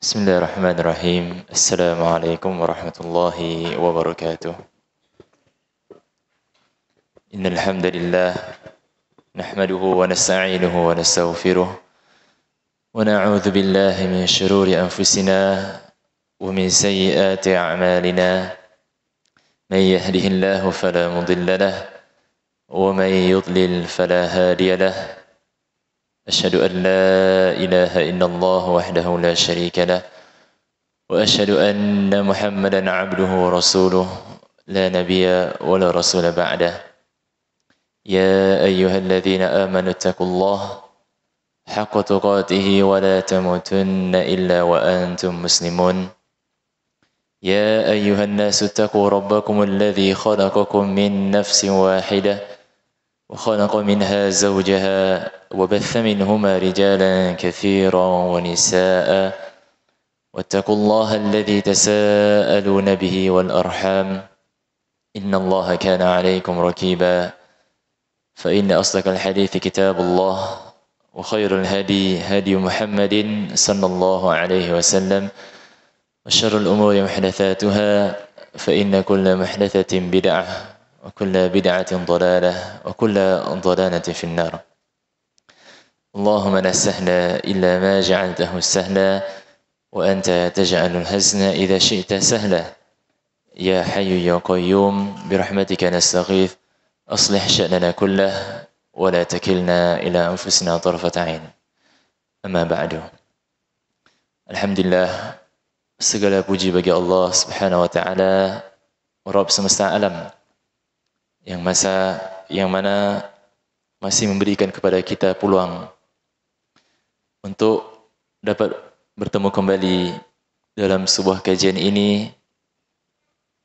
Bismillahirrahmanirrahim. Assalamualaikum warahmatullahi wabarakatuh. Innal hamdalillah nahmaduhu wa nasta'inuhu wa nastaghfiruh wa na'udzu billahi min shururi anfusina wa min sayyiati a'malina. May yahdihillahu fala mudilla lahu wa may yudlil fala hadiya lahu. Asyhadu an la ilaha illallah wahdahu la syarika lahu وأشهد أن محمدا عبده ورسوله لا نبي ولا رسول بعده يا أيها الذين آمنوا اتقوا الله حق تقاته ولا تموتن إلا وأنتم مسلمون يا أيها الناس اتقوا ربكم الذي خلقكم من نفس واحدة وخلق منها زوجها وبث منهما رجالا كثيرا ونساء واتقوا الله الذي تساءلون به والأرحام إن الله كان عليكم ركيبا فإن أصدق الحديث كتاب الله وخير الهدي هدي محمد صلى الله عليه وسلم وشر الأمور محدثاتها فإن كل محدثة بدعة وكل بدعة ضلالة وكل ضلالة في النار اللهم لا سهل إلا ما جعلته سهلا وأنت تجعل الحزن إذا شئت سهلا يا حي يا قيوم برحمتك نستغيث أصلح شأننا كله ولا تكلنا إلى أنفسنا طرفة عين أما بعد Alhamdulillah segala puji bagi Allah Subhanahu wa taala Rabb semesta alam yang mana masih memberikan kepada kita peluang untuk dapat bertemu kembali dalam sebuah kajian ini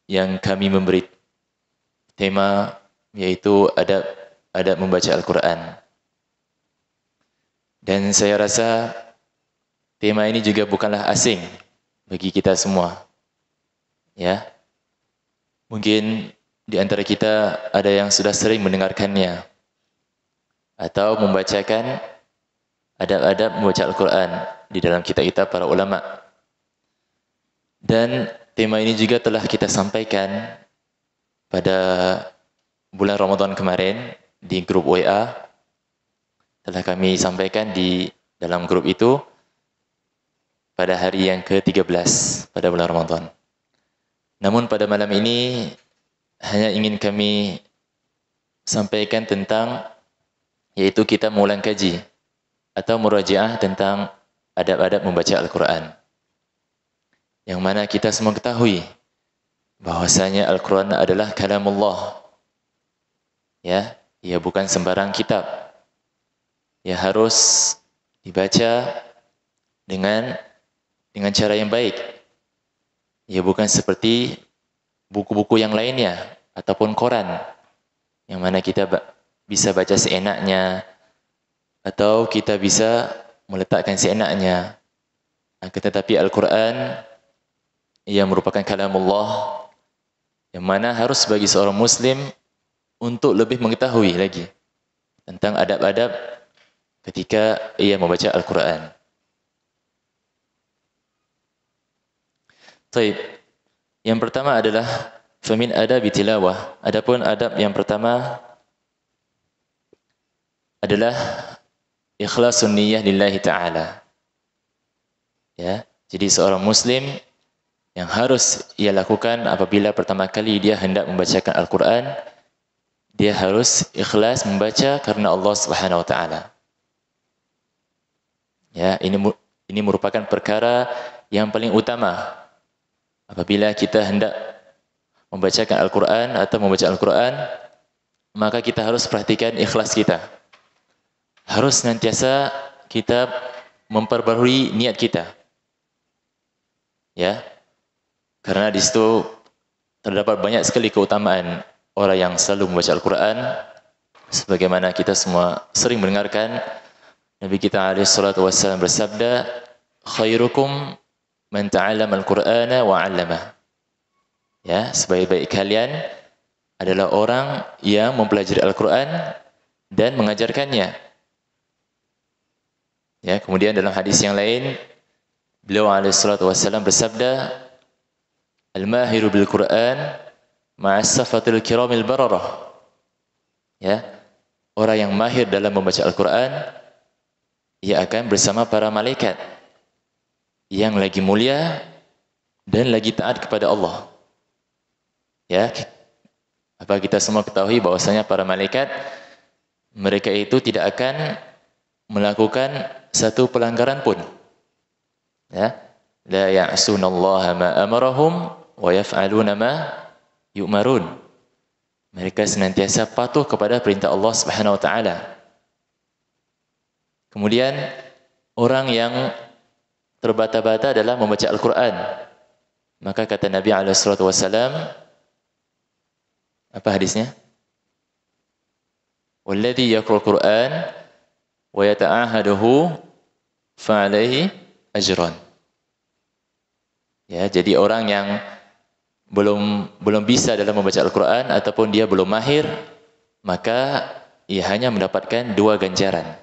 yang kami memberi tema yaitu adab membaca Al-Quran. Dan saya rasa tema ini juga bukanlah asing bagi kita semua. Ya, mungkin di antara kita ada yang sudah sering mendengarkannya atau membacakan adab-adab membaca Al-Quran di dalam kitab-kitab para ulama. Dan tema ini juga telah kita sampaikan pada bulan Ramadan kemarin di grup WA. Telah kami sampaikan di dalam grup itu pada hari yang ke-13 pada bulan Ramadan. Namun pada malam ini hanya ingin kami sampaikan tentang yaitu kita mengulang kaji atau murajaah tentang adab-adab membaca Al-Quran. Yang mana kita semua ketahui bahwasanya Al-Quran adalah kalamullah. Ya, ia bukan sembarang kitab. Ia harus dibaca dengan cara yang baik. Ia bukan seperti buku-buku yang lainnya ataupun koran yang mana kita bisa baca seenaknya atau kita bisa meletakkan seenaknya. Tetapi Al-Quran ia merupakan kalamullah yang mana harus bagi seorang Muslim untuk lebih mengetahui lagi tentang adab-adab ketika ia membaca Al-Quran. Baik, yang pertama adalah famin adabi tilawah. Adapun adab yang pertama adalah ikhlasun niyyah lillahi ta'ala. Ya, jadi seorang Muslim yang harus ia lakukan apabila pertama kali dia hendak membacakan Al-Quran, dia harus ikhlas membaca karena Allah Subhanahu wa taala. Ya, ini merupakan perkara yang paling utama apabila kita hendak membacakan Al-Quran atau membaca Al-Quran, maka kita harus perhatikan ikhlas kita. Harus senantiasa kita memperbarui niat kita. Ya. Karena di situ terdapat banyak sekali keutamaan orang yang selalu membaca Al-Quran. Sebagaimana kita semua sering mendengarkan Nabi kita alaihi salatu wassalam bersabda, khairukum man ta'allama al-Qur'ana wa 'allamah. Ya, sebaik-baik kalian adalah orang yang mempelajari Al-Quran dan mengajarkannya. Ya, kemudian dalam hadis yang lain Beliau alaihissalatu wassalam bersabda, "Al-mahiru bil Qur'an ma'as safatil kiramil bararah." Ya, orang yang mahir dalam membaca Al-Quran, ia akan bersama para malaikat yang lagi mulia dan lagi taat kepada Allah. Ya, apa kita semua ketahui bahwasanya para malaikat, mereka itu tidak akan melakukan satu pelanggaran pun. Ya, la ya'sunallaha ma amarahum wa yaf'aluna ma yu'marun. Mereka senantiasa patuh kepada perintah Allah Subhanahu wa taala. Kemudian orang yang terbata-bata dalam membaca Al-Quran, maka kata Nabi alaihissalatu wassalam, apa hadisnya? Walladhi yaqra'ul Qur'an wa yata'ahaduhu fa'alaihi ajran. Ya, jadi orang yang belum bisa dalam membaca Al-Quran ataupun dia belum mahir, maka ia hanya mendapatkan 2 ganjaran.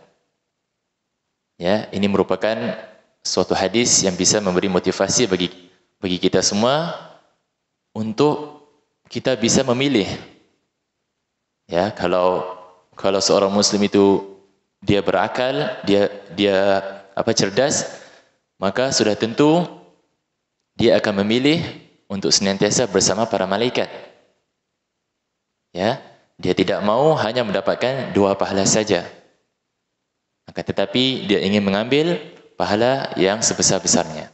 Ya, ini merupakan suatu hadis yang bisa memberi motivasi bagi kita semua untuk kita bisa memilih. Ya, kalau seorang muslim itu dia berakal, dia cerdas, maka sudah tentu dia akan memilih untuk senantiasa bersama para malaikat. Ya, dia tidak mau hanya mendapatkan 2 pahala saja. Akan tetapi dia ingin mengambil pahala yang sebesar-besarnya.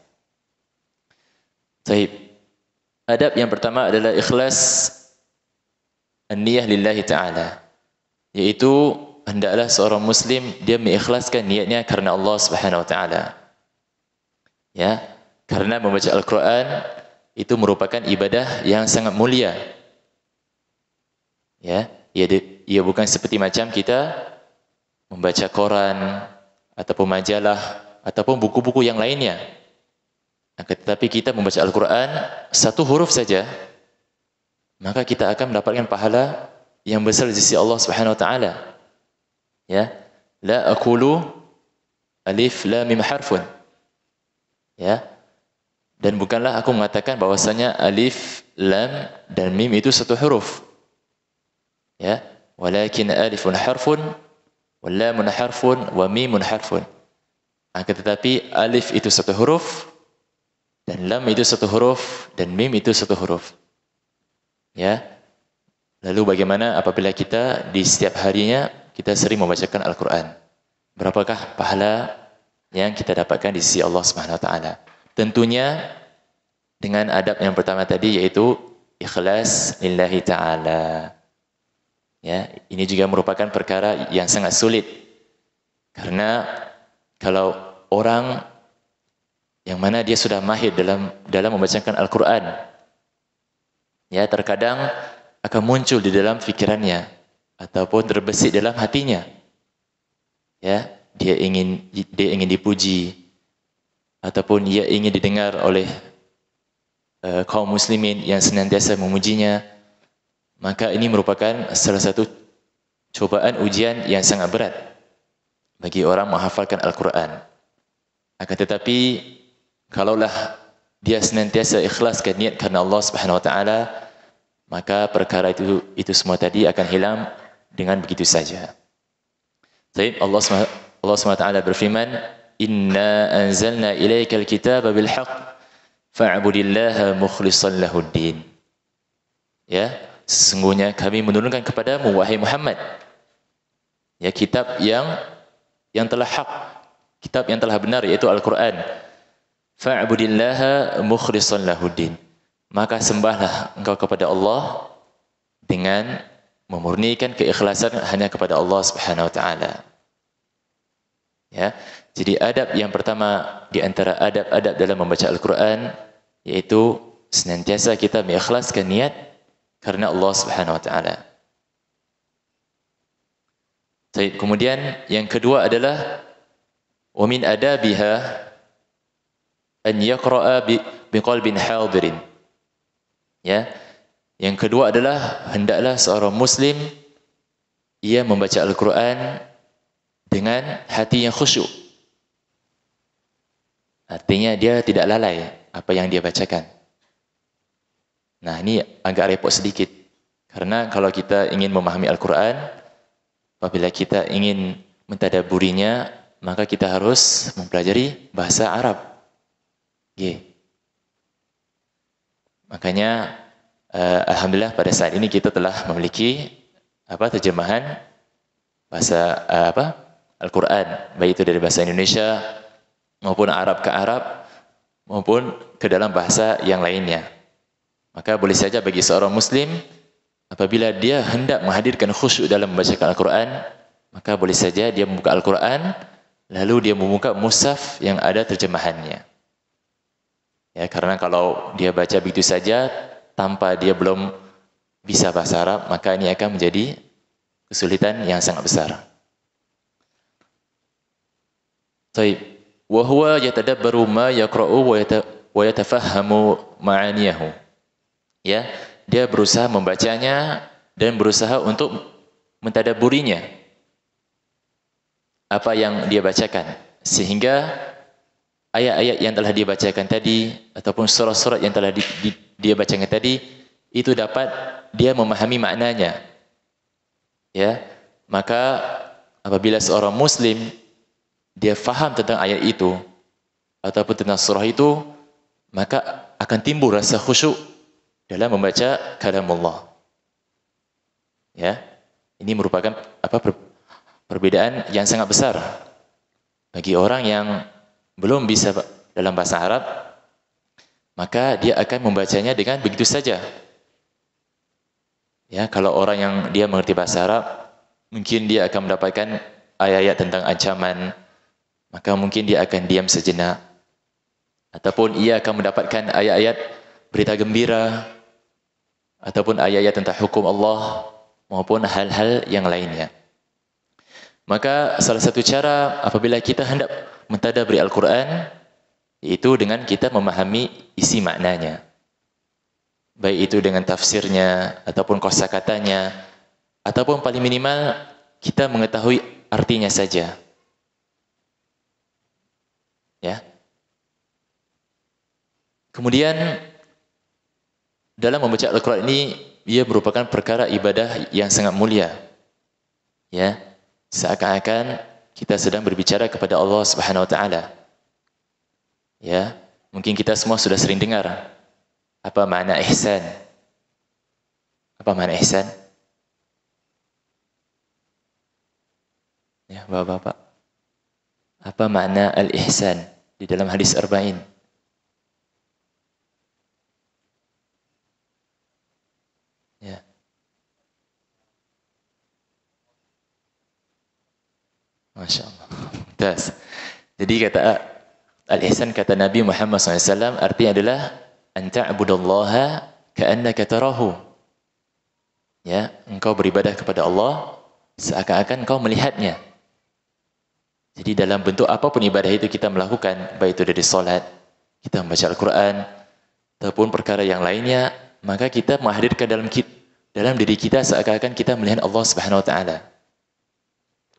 Baik. Adab yang pertama adalah ikhlas an-niyah lillahi ta'ala. Yaitu hendaklah seorang muslim dia mengikhlaskan niatnya karena Allah Subhanahu wa taala. Ya, karena membaca Al-Qur'an itu merupakan ibadah yang sangat mulia. Ya, ia bukan seperti macam kita membaca koran ataupun majalah ataupun buku-buku yang lainnya. Tetapi kita membaca Al-Quran 1 huruf saja, maka kita akan mendapatkan pahala yang besar di sisi Allah Subhanahu wa taala. Ya, la aqulu alif lam mim harfun. Ya. Dan bukanlah aku mengatakan bahwasanya alif, lam dan mim itu 1 huruf. Ya, walakin alifun harfun wal lamun harfun wa mimun harfun. Akan tetapi alif itu 1 huruf, dan lam itu 1 huruf, dan mim itu 1 huruf. Ya. Lalu bagaimana apabila kita di setiap harinya kita sering membacakan Al-Quran? Berapakah pahala yang kita dapatkan di sisi Allah Subhanahu wa taala? Tentunya dengan adab yang pertama tadi, yaitu ikhlas lillahi ta'ala. Ya, ini juga merupakan perkara yang sangat sulit. Karena kalau orang yang mana dia sudah mahir dalam membacakan Al-Quran, ya, terkadang akan muncul di dalam fikirannya ataupun terbesit dalam hatinya. Ya, dia ingin dipuji ataupun dia ingin didengar oleh kaum muslimin yang senantiasa memujinya. Maka ini merupakan salah satu cobaan ujian yang sangat berat bagi orang menghafalkan Al-Quran. Akan tetapi kalaulah dia senantiasa ikhlaskan niat karena Allah Subhanahu wa taala, maka perkara itu semua tadi akan hilang dengan begitu saja. Baik, Allah Subhanahu wa taala berfirman, "Inna anzalna ilaikal kitaba bil haqq fa'budillaha mukhlishan lahuddin." Ya, sesungguhnya kami menurunkan kepadamu wahai Muhammad, ya, kitab yang telah hak, kitab yang telah benar, yaitu Al-Quran. Fa'budillaha mukhlishan lahuddin. Maka sembahlah engkau kepada Allah dengan memurnikan keikhlasan hanya kepada Allah Subhanahu wa taala. Ya, jadi adab yang pertama di antara adab-adab dalam membaca Al-Quran, yaitu senantiasa kita mengikhlaskan niat karena Allah Subhanahu wa taala. Kemudian yang kedua adalah wa min adabiha an yaqra'a biqalbin hadirin. Ya. Yang kedua adalah hendaklah seorang muslim ia membaca Al-Quran dengan hati yang khusyuk. Artinya dia tidak lalai apa yang dia bacakan. Nah, ini agak repot sedikit. Karena kalau kita ingin memahami Al-Quran, apabila kita ingin mentadaburinya, maka kita harus mempelajari bahasa Arab. Makanya, alhamdulillah pada saat ini kita telah memiliki terjemahan bahasa Al-Quran, baik itu dari bahasa Indonesia maupun Arab ke Arab maupun ke dalam bahasa yang lainnya. Maka boleh saja bagi seorang muslim apabila dia hendak menghadirkan khusyuk dalam membacakan Al-Quran, maka boleh saja dia membuka Al-Quran lalu dia membuka mushaf yang ada terjemahannya. Ya, karena kalau dia baca begitu saja tanpa dia belum bisa bahasa Arab, maka ini akan menjadi kesulitan yang sangat besar. Baik. Wa huwa yatadabbaru ma yaqra'u wa yatafahhamu ma'aniyahu. Ya, dia berusaha membacanya dan berusaha untuk mentadabburinya. Apa yang dia bacakan, sehingga ayat-ayat yang telah dia bacakan tadi ataupun surah-surah yang telah dia bacakan tadi itu dapat dia memahami maknanya. Ya, maka apabila seorang muslim dia faham tentang ayat itu ataupun tentang surah itu, maka akan timbul rasa khusyuk dalam membaca kalamullah. Ya, ini merupakan perbedaan yang sangat besar bagi orang yang belum bisa dalam bahasa Arab, maka dia akan membacanya dengan begitu saja. Ya, kalau orang yang dia mengerti bahasa Arab, mungkin dia akan mendapatkan ayat-ayat tentang ancaman, maka mungkin dia akan diam sejenak. Ataupun ia akan mendapatkan ayat-ayat berita gembira, ataupun ayat-ayat tentang hukum Allah, maupun hal-hal yang lainnya. Maka salah satu cara apabila kita hendak mentadabburi Al-Quran, yaitu dengan kita memahami isi maknanya. Baik itu dengan tafsirnya, ataupun kosakatanya, ataupun paling minimal kita mengetahui artinya saja. Ya. Kemudian dalam membaca Al-Quran ini, ia merupakan perkara ibadah yang sangat mulia. Ya, seakan-akan kita sedang berbicara kepada Allah Subhanahu Wa Taala. Ya, mungkin kita semua sudah sering dengar apa makna ihsan. Apa makna ihsan? Ya, Bapak-bapak. Apa makna al-ihsan di dalam hadis arba'in? Ya. Masya Allah. Das. Jadi kata al-ihsan, kata Nabi Muhammad SAW, artinya adalah an ta'budallaha ka'annaka tarahu. Ya, engkau beribadah kepada Allah seakan-akan engkau melihatnya. Jadi dalam bentuk apapun ibadah itu kita melakukan, baik itu dari solat, kita membaca Al-Quran, ataupun perkara yang lainnya, maka kita menghadirkan dalam diri kita seakan-akan kita melihat Allah Subhanahu Wa Taala.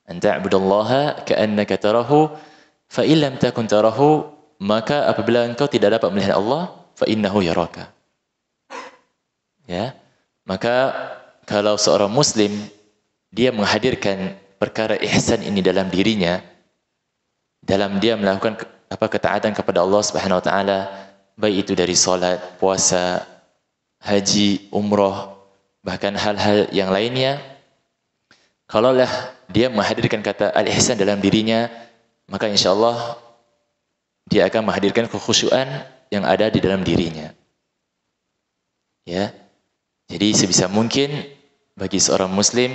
An ta'budallaha ka'annaka tarahu, fa in lam takun tarahu, maka apabila engkau tidak dapat melihat Allah, fa innahu yaraka. Ya, maka kalau seorang muslim dia menghadirkan perkara ihsan ini dalam dirinya, dalam dia melakukan ketaatan kepada Allah Subhanahu Wa Taala, baik itu dari salat, puasa, haji, umrah, bahkan hal-hal yang lainnya, kalaulah dia menghadirkan kata al-ihsan dalam dirinya, maka insyaallah dia akan menghadirkan kekhusyuan yang ada di dalam dirinya. Ya, jadi sebisa mungkin bagi seorang muslim,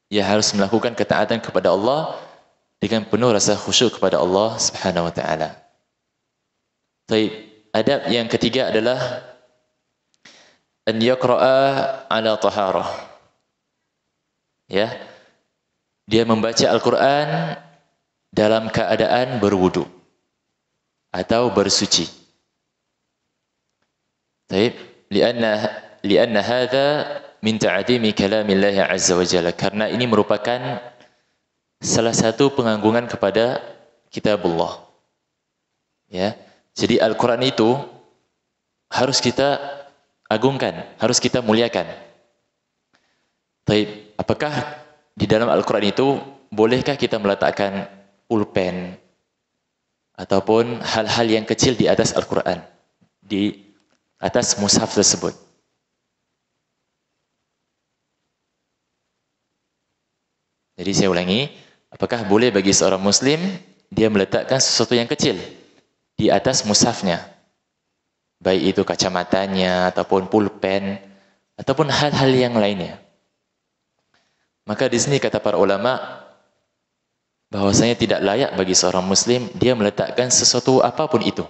ia harus melakukan ketaatan kepada Allah dengan penuh rasa khusyuk kepada Allah Subhanahu Wa Taala. Baik, adab yang ketiga adalah an yaqra'a ala taharah. Ya, dia membaca Al-Quran dalam keadaan berwudu atau bersuci. Baik, lianna hadza min ta'dimi kalamillah azza wa jalla, karena ini merupakan salah satu pengagungan kepada kitabullah. Ya. Jadi Al-Quran itu harus kita agungkan, harus kita muliakan. Baik, apakah di dalam Al-Quran itu bolehkah kita meletakkan pulpen ataupun hal-hal yang kecil di atas Al-Quran, di atas mushaf tersebut? Jadi saya ulangi, apakah boleh bagi seorang Muslim dia meletakkan sesuatu yang kecil di atas mushafnya? Baik itu kacamatanya, ataupun pulpen, ataupun hal-hal yang lainnya. Maka di sini kata para ulama, bahwasanya tidak layak bagi seorang Muslim dia meletakkan sesuatu apapun itu.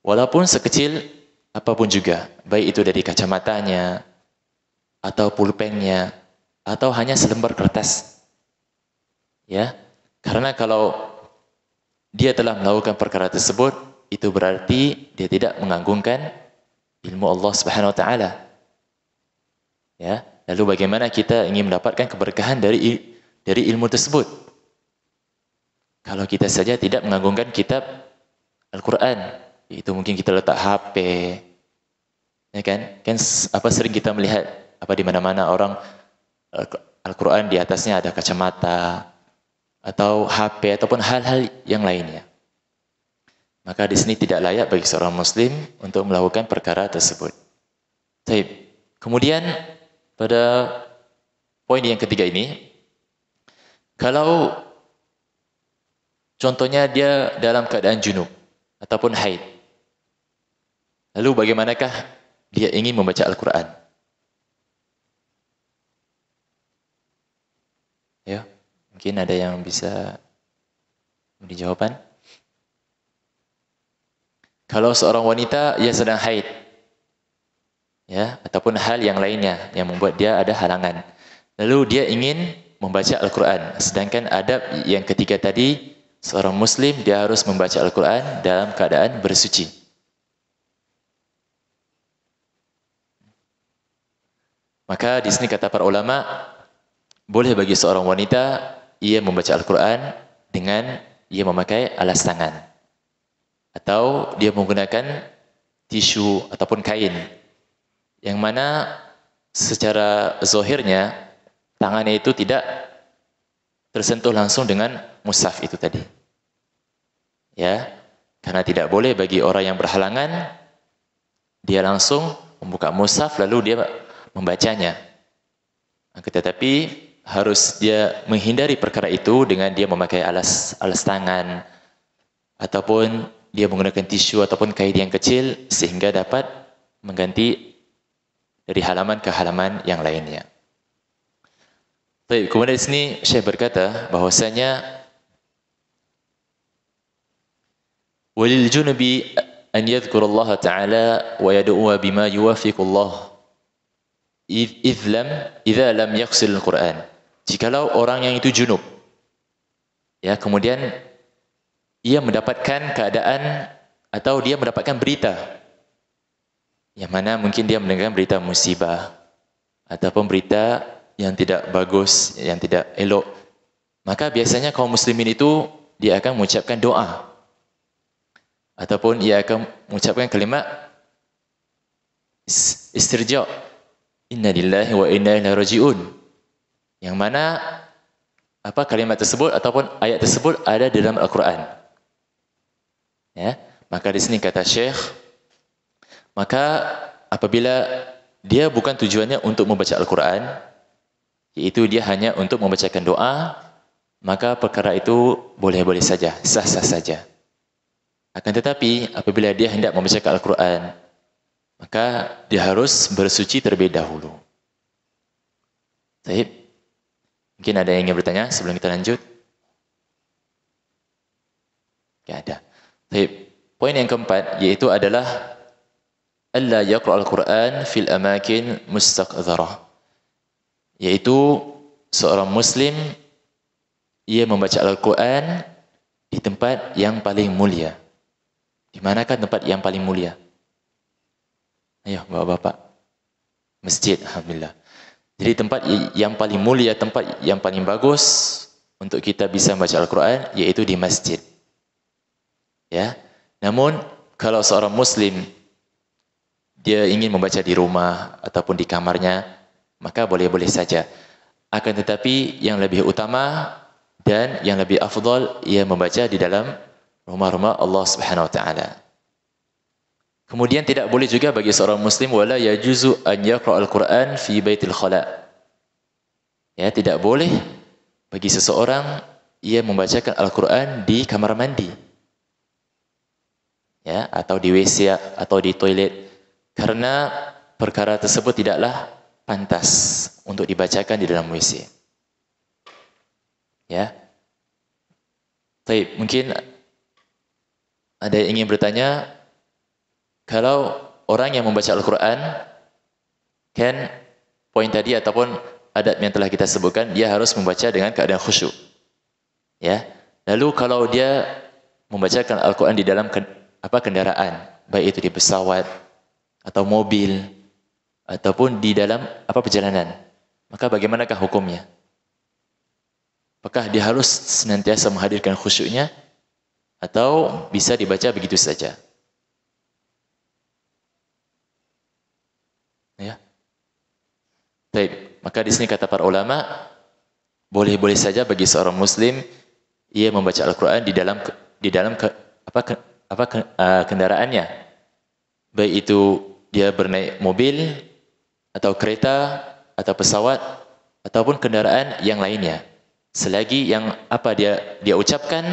Walaupun sekecil apapun juga, baik itu dari kacamatanya, atau pulpennya, atau hanya selembar kertas. Ya, karena kalau dia telah melakukan perkara tersebut, itu berarti dia tidak mengagungkan ilmu Allah Subhanahu wa taala. Ya, lalu bagaimana kita ingin mendapatkan keberkahan dari ilmu tersebut? Kalau kita saja tidak mengagungkan kitab Al-Quran, itu mungkin kita letak HP, ya kan? Kan apa sering kita melihat apa di mana-mana orang Al-Quran di atasnya ada kacamata atau HP ataupun hal-hal yang lainnya. Maka di sini tidak layak bagi seorang Muslim untuk melakukan perkara tersebut. Baik. Kemudian pada poin yang ketiga ini, kalau contohnya dia dalam keadaan junub ataupun haid, lalu bagaimanakah dia ingin membaca Al-Quran? Ya, mungkin ada yang bisa memberi jawaban. Kalau seorang wanita yang sedang haid, ya, ataupun hal yang lainnya yang membuat dia ada halangan, lalu dia ingin membaca Al-Quran, sedangkan adab yang ketiga tadi, seorang Muslim dia harus membaca Al-Quran dalam keadaan bersuci. Maka di sini kata para ulama, boleh bagi seorang wanita ia membaca Al-Quran dengan ia memakai alas tangan, atau dia menggunakan tisu ataupun kain, yang mana secara zahirnya tangannya itu tidak tersentuh langsung dengan mushaf itu tadi. Ya, karena tidak boleh bagi orang yang berhalangan dia langsung membuka mushaf lalu dia membacanya. Tetapi harus dia menghindari perkara itu dengan dia memakai alas tangan ataupun dia menggunakan tisu ataupun kain yang kecil sehingga dapat mengganti dari halaman ke halaman yang lainnya. Baik, kemudian di sini Syekh berkata bahwasanya walil junubi an yadhkurallaha ta'ala wa yad'uwa bima yuwafiqullah idza lam yaqsil al-Quran. Jikalau orang yang itu junub, ya, kemudian ia mendapatkan keadaan atau dia mendapatkan berita yang mana mungkin dia mendengar berita musibah ataupun berita yang tidak bagus, yang tidak elok, maka biasanya kaum muslimin itu dia akan mengucapkan doa ataupun ia akan mengucapkan kalimat istirja, inna lillahi wa inna ilaihi raji'un, yang mana apa kalimat tersebut ataupun ayat tersebut ada di dalam Al-Quran. Ya, maka di sini kata Syekh, maka apabila dia bukan tujuannya untuk membaca Al-Quran, yaitu dia hanya untuk membacakan doa, maka perkara itu boleh-boleh saja, sah-sah saja. Akan tetapi apabila dia hendak membacakan Al-Quran, maka dia harus bersuci terlebih dahulu. Baik. Mungkin ada yang ingin bertanya sebelum kita lanjut? Tidak ada. Baik. Poin yang keempat yaitu adalah alla yaqra al-Quran fil amakin mustaqdharah. Yaitu seorang muslim ia membaca Al-Quran di tempat yang paling mulia. Di manakah tempat yang paling mulia? Ayo Bapak-bapak. Masjid, alhamdulillah. Jadi tempat yang paling mulia, tempat yang paling bagus untuk kita bisa membaca Al-Quran yaitu di masjid. Ya. Namun kalau seorang muslim dia ingin membaca di rumah ataupun di kamarnya, maka boleh-boleh saja. Akan tetapi yang lebih utama dan yang lebih afdal ia membaca di dalam rumah-rumah Allah Subhanahu wa taala. Kemudian tidak boleh juga bagi seorang muslim wala yajuzu an yaqra'al Qur'an fi baitil khala. Ya, tidak boleh bagi seseorang ia membacakan Al-Qur'an di kamar mandi. Ya, atau di WC atau di toilet, karena perkara tersebut tidaklah pantas untuk dibacakan di dalam WC. Ya. Baik, mungkin ada yang ingin bertanya, kalau orang yang membaca Al-Quran, kan poin tadi ataupun adab yang telah kita sebutkan, dia harus membaca dengan keadaan khusyuk. Ya. Lalu kalau dia membacakan Al-Quran di dalam kendaraan, baik itu di pesawat atau mobil ataupun di dalam perjalanan, maka bagaimanakah hukumnya? Apakah dia harus senantiasa menghadirkan khusyuknya atau bisa dibaca begitu saja? Ya. Baik, maka di sini kata para ulama, boleh-boleh saja bagi seorang muslim ia membaca Al-Qur'an di dalam kendaraannya. Baik itu dia bernaik mobil atau kereta atau pesawat ataupun kendaraan yang lainnya. Selagi yang apa dia ucapkan,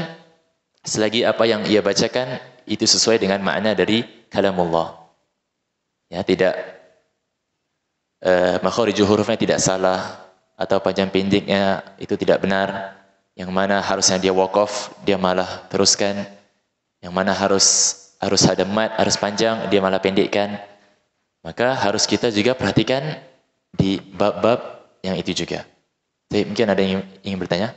selagi apa yang ia bacakan itu sesuai dengan makna dari kalamullah. Ya, tidak makharijul hurufnya tidak salah atau panjang pendeknya itu tidak benar. Yang mana harusnya dia waqaf, dia malah teruskan. Yang mana harus ada mat, harus panjang, dia malah pendekkan. Maka harus kita juga perhatikan di bab-bab yang itu juga. Jadi, mungkin ada yang ingin bertanya?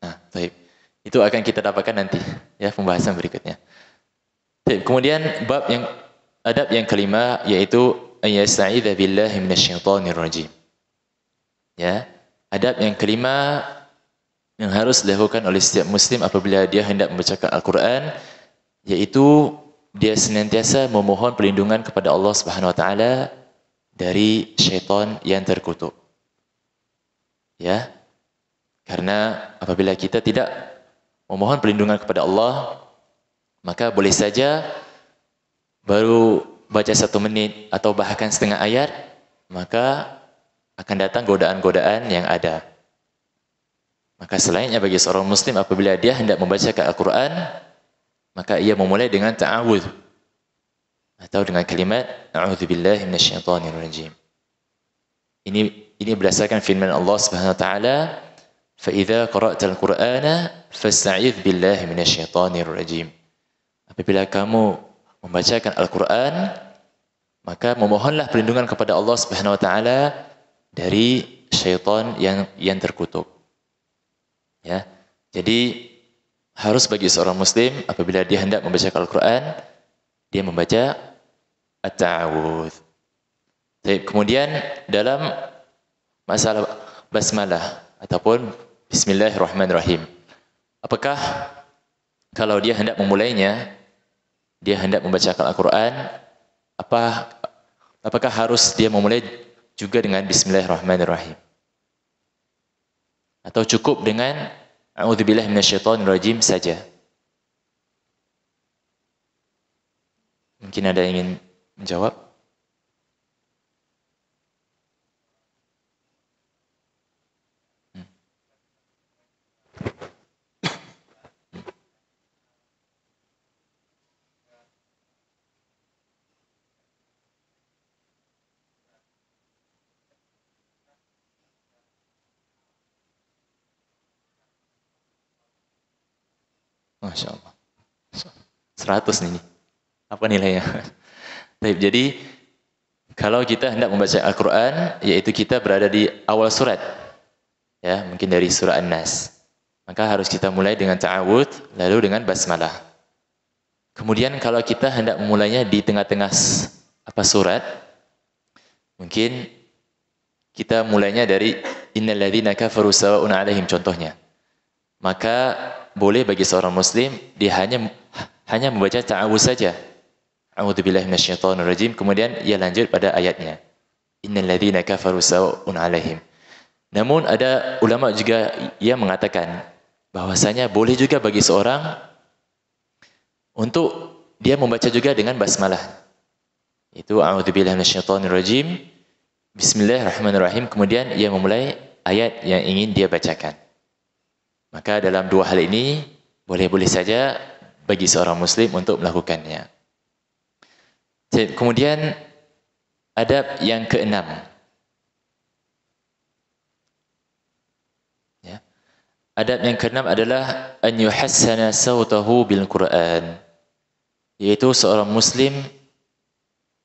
Nah, baik. Itu akan kita dapatkan nanti, ya, pembahasan berikutnya. Baik, kemudian adab yang kelima yaitu ayyasta'idza billahi minasyaitonir rajim. Ya, adab yang kelima yang harus dilakukan oleh setiap muslim apabila dia hendak membacakan Al-Quran, yaitu dia senantiasa memohon perlindungan kepada Allah Subhanahu wa taala dari syaitan yang terkutuk. Ya. Karena apabila kita tidak memohon perlindungan kepada Allah, maka boleh saja baru baca 1 menit atau bahkan setengah ayat, maka akan datang godaan-godaan yang ada. Maka selainnya bagi seorang muslim apabila dia hendak membacakan Al-Quran, maka ia memulai dengan ta'awudz atau dengan kalimat a'udzubillahi minasyaitonir rajim. Ini berdasarkan firman Allah Subhanahu wa taala, fa idza qara'tal Qur'ana fasta'idz billahi minasyaitonir rajim. Apabila kamu membacakan Al-Quran, maka memohonlah perlindungan kepada Allah Subhanahu wa taala dari syaitan yang terkutuk. Ya. Jadi harus bagi seorang muslim apabila dia hendak membaca Al-Quran, dia membaca at-ta'awudz. Kemudian dalam masalah basmalah ataupun bismillahirrahmanirrahim, apakah kalau dia hendak memulainya, dia hendak membacakan Al-Quran, apakah harus dia memulai juga dengan bismillahirrahmanirrahim? Atau cukup dengan a'udzubillahi minasyaitonir rajim saja? Mungkin ada yang ingin menjawab? Masya Allah. 100 nih. Apa nilainya? Jadi, kalau kita hendak membaca Al-Quran, yaitu kita berada di awal surat. Ya, mungkin dari surah An-Nas. Maka harus kita mulai dengan ta'awudz, lalu dengan basmalah. Kemudian kalau kita hendak memulainya di tengah-tengah surat, mungkin kita mulainya dari innal ladzina kafaru sawa'un 'alaihim contohnya. Maka boleh bagi seorang muslim dia hanya membaca ta'awuz saja. A'udzubillahi minasyaitonir rajim, kemudian ia lanjut pada ayatnya. Innal ladzina kafaru sawa'un 'alaihim. Namun ada ulama juga yang mengatakan bahwasanya boleh juga bagi seorang untuk dia membaca juga dengan basmalah. Itu a'udzubillahi minasyaitonir rajim. Bismillahirrahmanirrahim, kemudian ia memulai ayat yang ingin dia bacakan. Maka dalam dua hal ini boleh-boleh saja bagi seorang muslim untuk melakukannya. Kemudian adab yang keenam. Ya. Adab yang keenam adalah an yuhassana sautahu bil Quran. Yaitu seorang muslim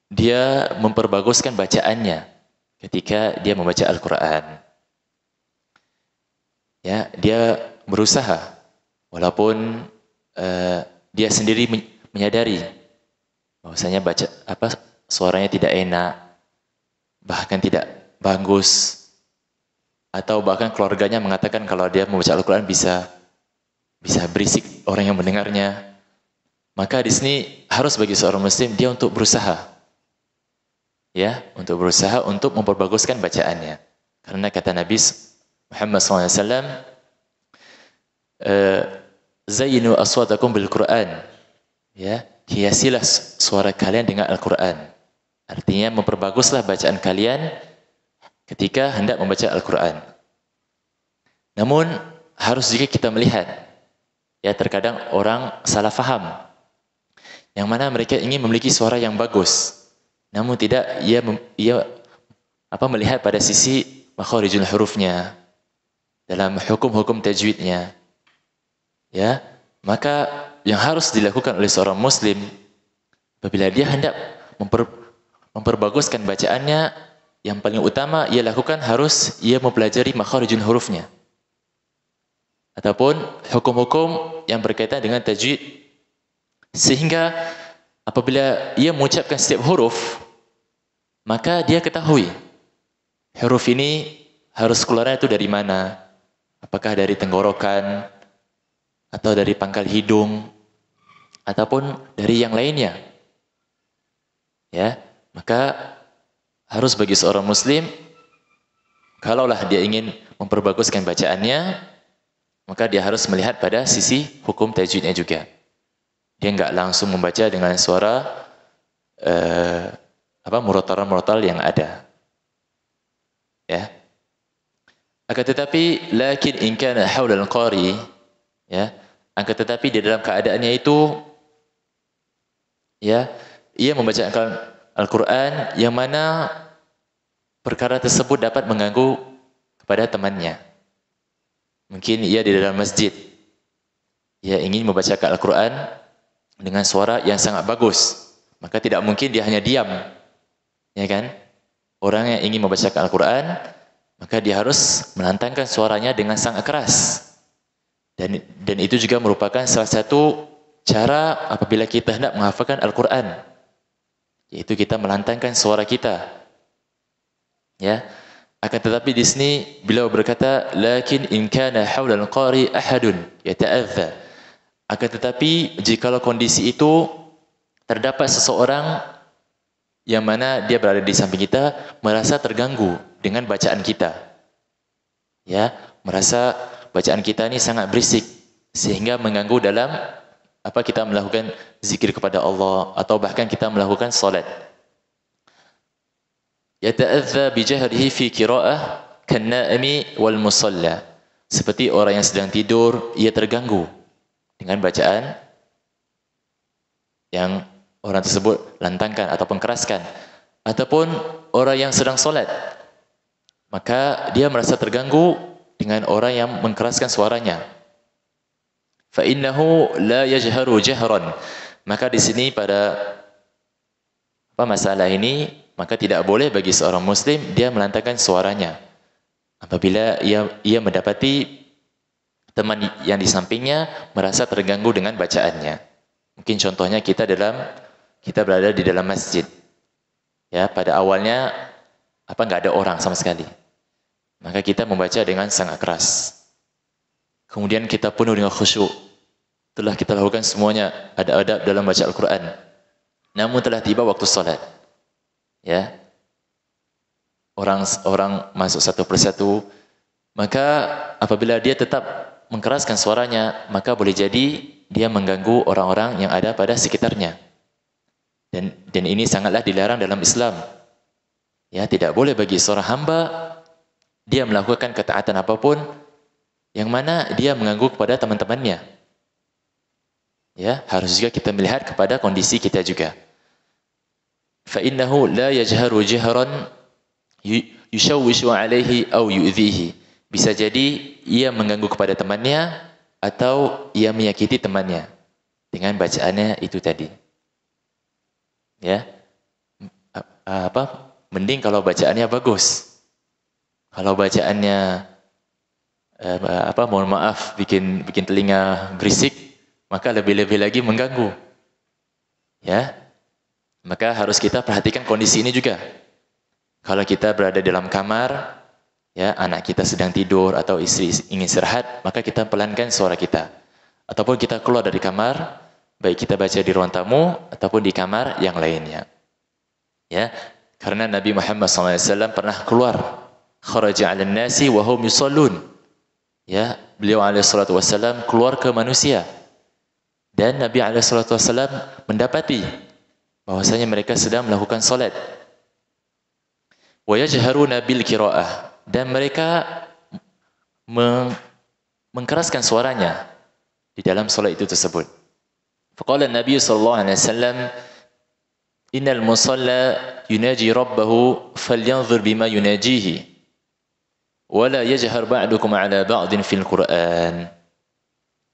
dia memperbaguskan bacaannya ketika dia membaca Al-Quran. Ya, dia berusaha walaupun dia sendiri menyadari bahwasanya suaranya tidak enak, bahkan tidak bagus, atau bahkan keluarganya mengatakan kalau dia membaca Al-Quran bisa berisik orang yang mendengarnya. Maka di sini harus bagi seorang muslim dia untuk berusaha. Ya, untuk berusaha untuk memperbaguskan bacaannya. Karena kata Nabi Muhammad SAW, Zayyinu aswatakum bil Quran. Ya, hiasilah suara kalian dengan Al-Quran. Artinya memperbaguslah bacaan kalian ketika hendak membaca Al-Quran. Namun harus juga kita melihat, ya terkadang orang salah faham, yang mana mereka ingin memiliki suara yang bagus, namun tidak ia melihat pada sisi makharijul hurufnya dalam hukum-hukum tajwidnya. Ya, maka yang harus dilakukan oleh seorang muslim apabila dia hendak memperbaguskan bacaannya, yang paling utama ia lakukan harus ia mempelajari makharijul hurufnya ataupun hukum-hukum yang berkaitan dengan tajwid, sehingga apabila ia mengucapkan setiap huruf, maka dia ketahui huruf ini harus keluarnya itu dari mana. Apakah dari tenggorokan, atau dari pangkal hidung, ataupun dari yang lainnya. Ya, maka harus bagi seorang muslim, kalaulah dia ingin memperbaguskan bacaannya, maka dia harus melihat pada sisi hukum tajwidnya juga. Dia enggak langsung membaca dengan suara murotal-murotal yang ada. Ya. Akan tetapi lakin in kana haula al-qari, ya, akan tetapi di dalam keadaannya itu, ya, ia membacakan Al-Quran yang mana perkara tersebut dapat mengganggu kepada temannya. Mungkin ia di dalam masjid, ia ingin membacakan Al-Quran dengan suara yang sangat bagus, maka tidak mungkin dia hanya diam, ya kan? Orang yang ingin membacakan Al-Quran, maka dia harus melantangkan suaranya dengan sangat keras. Dan itu juga merupakan salah satu cara apabila kita hendak menghafalkan Al-Quran, yaitu kita melantangkan suara kita. Ya. Akan tetapi di sini beliau berkata, lakin in kana haula al-qari ahadun yata'adza. Akan tetapi jikalau kondisi itu terdapat seseorang yang mana dia berada di samping kita merasa terganggu dengan bacaan kita. Ya, merasa bacaan kita ini sangat berisik sehingga mengganggu dalam kita melakukan zikir kepada Allah atau bahkan kita melakukan salat. Yata'adza bi jahrihi fi qira'ah kan-na'imi wal musalla. Seperti orang yang sedang tidur, ia terganggu dengan bacaan yang orang tersebut lantangkan ataupun keraskan, ataupun orang yang sedang salat, maka dia merasa terganggu dengan orang yang mengkeraskan suaranya. Fa innahu la yajharu jahran. Maka di sini pada masalah ini, maka tidak boleh bagi seorang muslim dia melantangkan suaranya apabila ia mendapati teman yang di sampingnya merasa terganggu dengan bacaannya. Mungkin contohnya kita berada di dalam masjid. Ya, pada awalnya nggak ada orang sama sekali. Maka kita membaca dengan sangat keras. Kemudian kita penuh dengan khusyuk. Telah kita lakukan semuanya, ada adab dalam baca Al-Quran. Namun telah tiba waktu salat. Ya. Orang masuk satu persatu. Maka apabila dia tetap mengkeraskan suaranya, maka boleh jadi dia mengganggu orang-orang yang ada pada sekitarnya. Dan ini sangatlah dilarang dalam Islam. Ya, tidak boleh bagi seorang hamba dia melakukan ketaatan apapun yang mana dia mengganggu kepada teman-temannya. Ya, harus juga kita melihat kepada kondisi kita juga. Fa innahu la yajharu jahran yushawwishu alaihi aw yu'dhihi. Bisa jadi ia mengganggu kepada temannya atau ia menyakiti temannya dengan bacaannya itu tadi. Ya. Mending kalau bacaannya bagus. Kalau bacaannya mohon maaf bikin telinga berisik, maka lebih-lebih lagi mengganggu. Ya. Maka harus kita perhatikan kondisi ini juga. Kalau kita berada dalam kamar, ya, anak kita sedang tidur atau istri ingin istirahat, maka kita pelankan suara kita. Ataupun kita keluar dari kamar, baik kita baca di ruang tamu ataupun di kamar yang lainnya. Ya, karena Nabi Muhammad SAW pernah keluar, kharaja 'alan nasi wa hum yusallun. Ya, beliau alaihi salatu wasallam keluar ke manusia. Dan Nabi alaihi salatu wasallam mendapati bahwasanya mereka sedang melakukan salat. Wa yajharuna bil qiraah, dan mereka mengkeraskan suaranya di dalam salat itu tersebut. Faqala Nabi sallallahu alaihi wasallam, innal musalla yunaji rabbahu falyanzur bima yunajihi wa la yajhar ba'dukum 'ala ba'din fil Qur'an.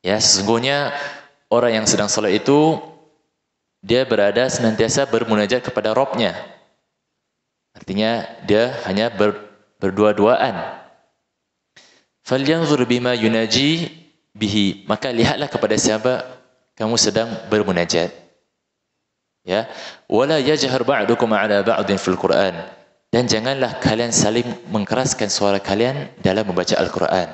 Ya, sesungguhnya orang yang sedang salat itu dia berada senantiasa bermunajat kepada Rabb-nya. Artinya dia hanya berdua-duaan. Falyanzur bima yunaji bihi, maka lihatlah kepada siapa kamu sedang bermunajat. Ya, wala yajhar ba'dukum 'ala ba'din fil Qur'an, dan janganlah kalian saling mengkeraskan suara kalian dalam membaca Al-Qur'an.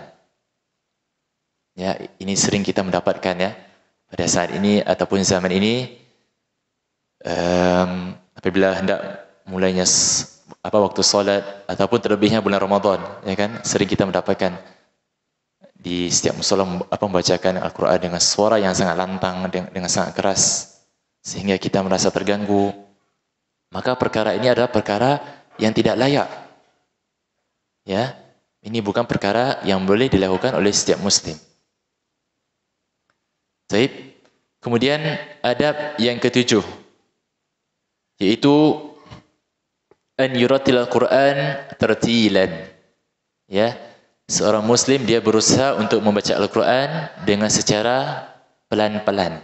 Ya, ini sering kita mendapatkan ya pada saat ini ataupun zaman ini, apabila hendak mulainya waktu salat ataupun terlebihnya bulan Ramadan, ya kan, sering kita mendapatkan di setiap musala membacakan Al-Qur'an dengan suara yang sangat lantang, dengan sangat keras, sehingga kita merasa terganggu. Maka perkara ini adalah perkara yang tidak layak. Ya, ini bukan perkara yang boleh dilakukan oleh setiap muslim. Baik. Kemudian adab yang ketujuh, yaitu an yuratil Al-Qur'an tartilan. Ya, seorang muslim dia berusaha untuk membaca Al-Qur'an dengan secara pelan-pelan.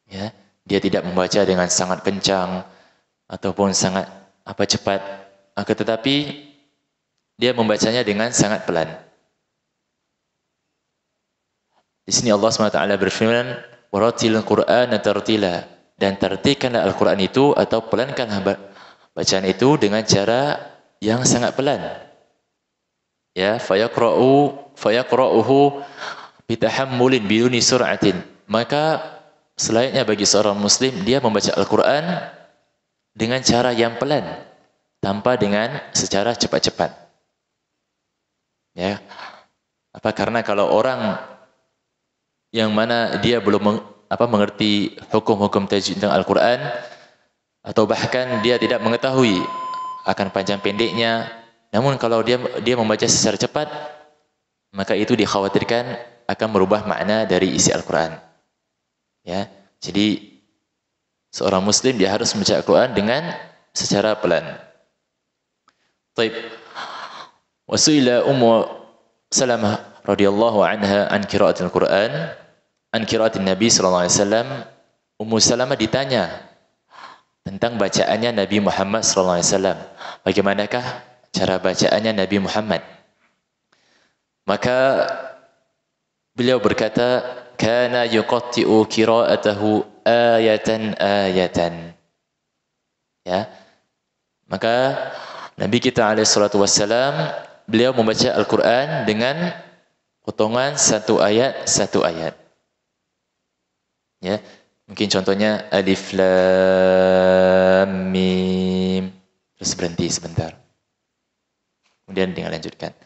Ya, dia tidak membaca dengan sangat kencang ataupun sangat cepat, akan tetapi dia membacanya dengan sangat pelan. Di sini Allah SWT berfirman, waratil Qur'ana tartila, dan tartilkanlah Al-Qur'an itu atau pelankan bacaan itu dengan cara yang sangat pelan. Ya, fayaqra'uhu bitahammulin biduni sur'atin. Maka selayaknya bagi seorang muslim dia membaca Al-Qur'an dengan cara yang pelan, tanpa dengan secara cepat-cepat. Ya. Karena kalau orang yang mana dia belum mengerti hukum-hukum tajwid tentang Al-Qur'an, atau bahkan dia tidak mengetahui akan panjang pendeknya, namun kalau dia membaca secara cepat, maka itu dikhawatirkan akan merubah makna dari isi Al-Qur'an. Ya, jadi seorang muslim dia harus membaca Al-Qur'an dengan secara pelan. Baik. Wasuila Ummu Salamah radhiyallahu anha an qiraatil Qur'an, an qiraatin Nabi sallallahu alaihi wasallam. Ummu Salamah ditanya tentang bacaannya Nabi Muhammad sallallahu alaihi wasallam. Bagaimanakah cara bacaannya Nabi Muhammad? Maka beliau berkata, kana yuqatti'u qira'atahu ayatan. Ya. Maka Nabi kita alaihi salatu wassalam, beliau membaca Al-Quran dengan potongan satu ayat. Ya. Mungkin contohnya alif lam mim, terus berhenti sebentar. Kemudian dengan lanjutkan.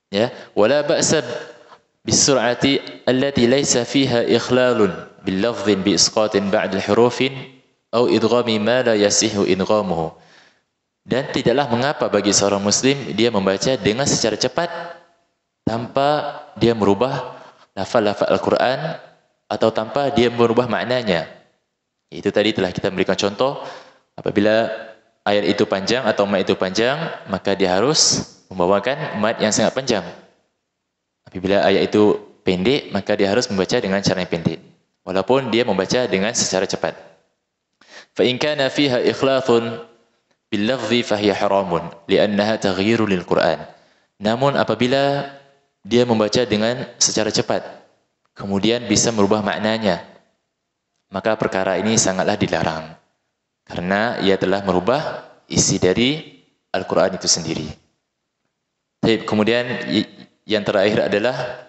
Ya, wala ba'sa bisur'ati allati laysa fiha ikhlalun bil lafdhin bi isqatin ba'da hurufin aw idghami ma la yasihu idghamuhu. Dan tidaklah mengapa bagi seorang muslim dia membaca dengan secara cepat tanpa dia merubah lafaz-lafaz Al-Quran atau tanpa dia merubah maknanya. Itu tadi telah kita berikan contoh, apabila ayat itu panjang atau mat itu panjang, maka dia harus membawakan mat yang sangat panjang. Apabila ayat itu pendek, maka dia harus membaca dengan cara yang pendek, walaupun dia membaca dengan secara cepat. Fa in kana fiha ikhlathun bil lafzi fa hiya haramun li'annaha taghyirun lil Qur'an. Namun apabila dia membaca dengan secara cepat, kemudian bisa merubah maknanya, maka perkara ini sangatlah dilarang, karena ia telah merubah isi dari Al-Quran itu sendiri. Kemudian yang terakhir adalah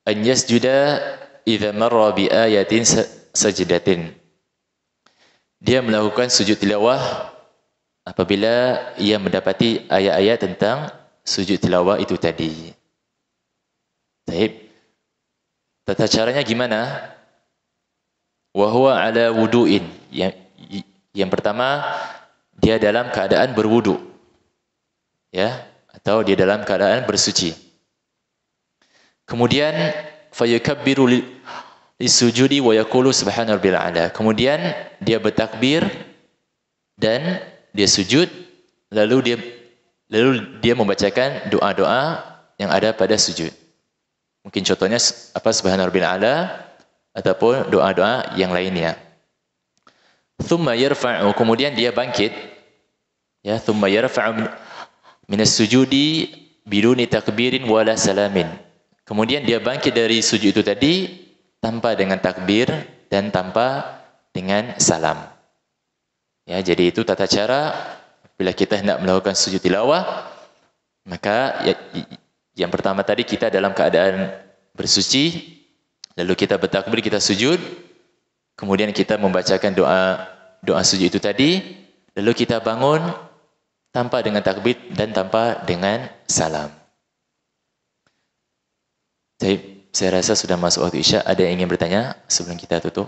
an yasjuda idza marra bi ayatin sajdatin. Dia melakukan sujud tilawah apabila ia mendapati ayat-ayat tentang sujud tilawah itu tadi. Baik. Tata caranya gimana? Wa huwa ala wudu'in. Yang pertama, dia dalam keadaan berwudu. Ya, atau dia dalam keadaan bersuci. Kemudian fayukabbiru lisujudi wa yaqulu subhana rabbil a'la. Kemudian dia bertakbir dan dia sujud, lalu dia membacakan doa-doa yang ada pada sujud. Mungkin contohnya apa, subhana rabbil a'la ataupun doa-doa yang lainnya. Thumma yarfa'u, kemudian dia bangkit. Ya, thumma yarfa'u minas sujudi biduni takbirin wala salamin. Kemudian dia bangkit dari sujud itu tadi tanpa dengan takbir dan tanpa dengan salam. Ya, jadi itu tata cara bila kita hendak melakukan sujud tilawah. Maka yang pertama tadi kita dalam keadaan bersuci, lalu kita bertakbir, kita sujud, kemudian kita membacakan doa sujud itu tadi, lalu kita bangun tanpa dengan takbir dan tanpa dengan salam. Saya rasa sudah masuk waktu Isya. Ada yang ingin bertanya sebelum kita tutup?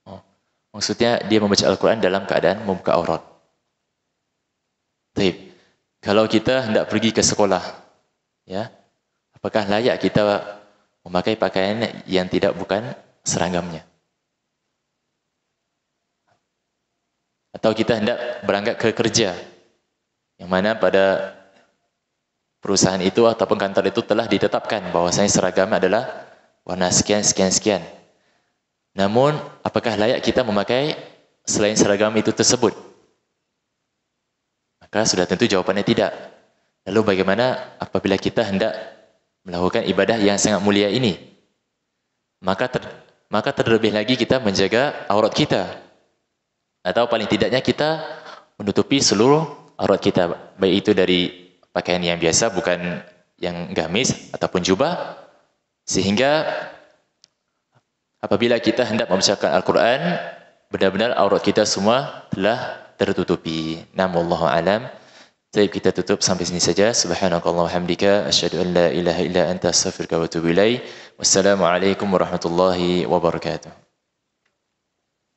Oh, maksudnya dia membaca Al-Quran dalam keadaan membuka aurat. Baik. Kalau kita hendak pergi ke sekolah, ya, apakah layak kita memakai pakaian yang tidak bukan seragamnya? Atau kita hendak berangkat ke kerja, yang mana pada perusahaan itu ataupun kantor itu telah ditetapkan bahwasanya seragam adalah warna sekian, sekian, sekian. Namun, apakah layak kita memakai selain seragam itu tersebut? Maka sudah tentu jawabannya tidak. Lalu bagaimana apabila kita hendak melakukan ibadah yang sangat mulia ini? Maka terlebih lagi kita menjaga aurat kita. Atau paling tidaknya kita menutupi seluruh aurat kita. Baik itu dari pakaian yang biasa, bukan yang gamis ataupun jubah. Sehingga apabila kita hendak membacakan Al-Quran, benar-benar aurat kita semua telah tertutupi. Wallahu a'lam. Baik, kita tutup sampai sini saja. Subhanakallahumma wa hamdika asyhadu an la ilaha illa anta astaghfiruka wa atubu ilaik. Wassalamualaikum warahmatullahi wabarakatuh.